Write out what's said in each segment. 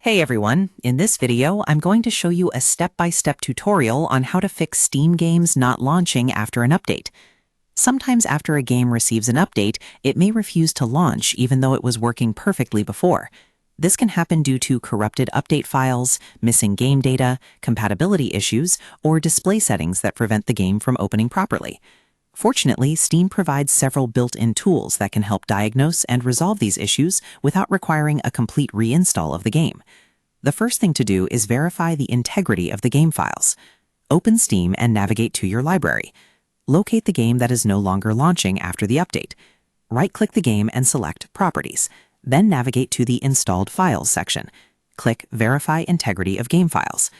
Hey everyone, in this video I'm going to show you a step-by-step tutorial on how to fix Steam games not launching after an update. Sometimes after a game receives an update, it may refuse to launch even though it was working perfectly before. This can happen due to corrupted update files, missing game data, compatibility issues, or display settings that prevent the game from opening properly. Fortunately, Steam provides several built-in tools that can help diagnose and resolve these issues without requiring a complete reinstall of the game. The first thing to do is verify the integrity of the game files. Open Steam and navigate to your library. Locate the game that is no longer launching after the update. Right-click the game and select Properties. Then navigate to the Installed Files section. Click Verify Integrity of Game Files.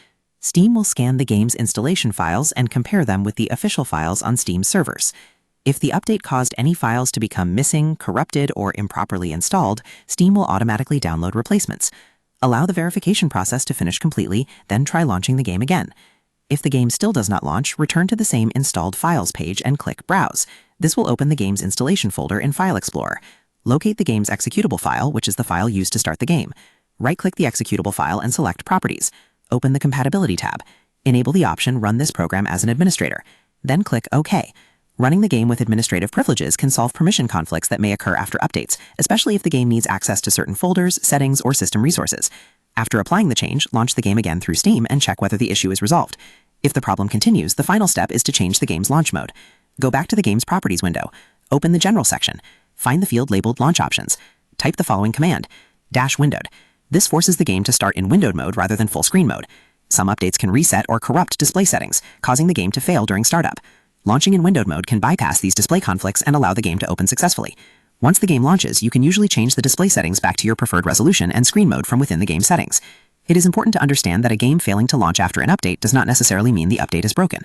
Steam will scan the game's installation files and compare them with the official files on Steam's servers. If the update caused any files to become missing, corrupted, or improperly installed, Steam will automatically download replacements. Allow the verification process to finish completely, then try launching the game again. If the game still does not launch, return to the same Installed Files page and click Browse. This will open the game's installation folder in File Explorer. Locate the game's executable file, which is the file used to start the game. Right-click the executable file and select Properties. Open the Compatibility tab. Enable the option Run this program as an administrator. Then click OK. Running the game with administrative privileges can solve permission conflicts that may occur after updates, especially if the game needs access to certain folders, settings, or system resources. After applying the change, launch the game again through Steam and check whether the issue is resolved. If the problem continues, the final step is to change the game's launch mode. Go back to the game's Properties window. Open the General section. Find the field labeled Launch Options. Type the following command: -windowed. This forces the game to start in windowed mode rather than full screen mode. Some updates can reset or corrupt display settings, causing the game to fail during startup. Launching in windowed mode can bypass these display conflicts and allow the game to open successfully. Once the game launches, you can usually change the display settings back to your preferred resolution and screen mode from within the game settings. It is important to understand that a game failing to launch after an update does not necessarily mean the update is broken.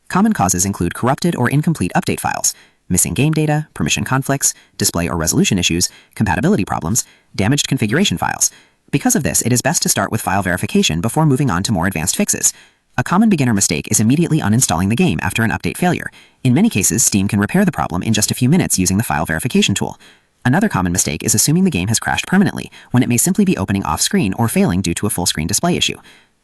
Common causes include corrupted or incomplete update files, missing game data, permission conflicts, display or resolution issues, compatibility problems, damaged configuration files. Because of this, it is best to start with file verification before moving on to more advanced fixes. A common beginner mistake is immediately uninstalling the game after an update failure. In many cases, Steam can repair the problem in just a few minutes using the file verification tool. Another common mistake is assuming the game has crashed permanently, when it may simply be opening off-screen or failing due to a full-screen display issue.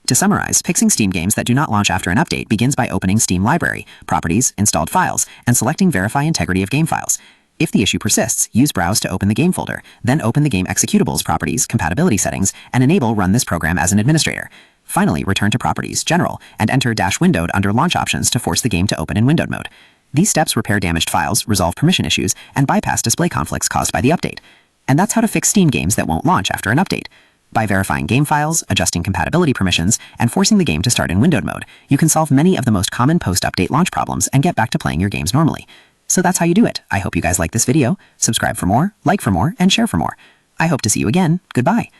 To summarize, fixing Steam games that do not launch after an update begins by opening Steam Library, Properties, Installed Files, and selecting Verify Integrity of Game Files. If the issue persists, use Browse to open the game folder, then open the game executables, properties, compatibility settings, and enable Run this program as an administrator. Finally, return to Properties, General, and enter -windowed under Launch Options to force the game to open in windowed mode. These steps repair damaged files, resolve permission issues, and bypass display conflicts caused by the update. And that's how to fix Steam games that won't launch after an update. By verifying game files, adjusting compatibility permissions, and forcing the game to start in windowed mode, you can solve many of the most common post-update launch problems and get back to playing your games normally. So that's how you do it. I hope you guys like this video. Subscribe for more, like for more, and share for more. I hope to see you again. Goodbye.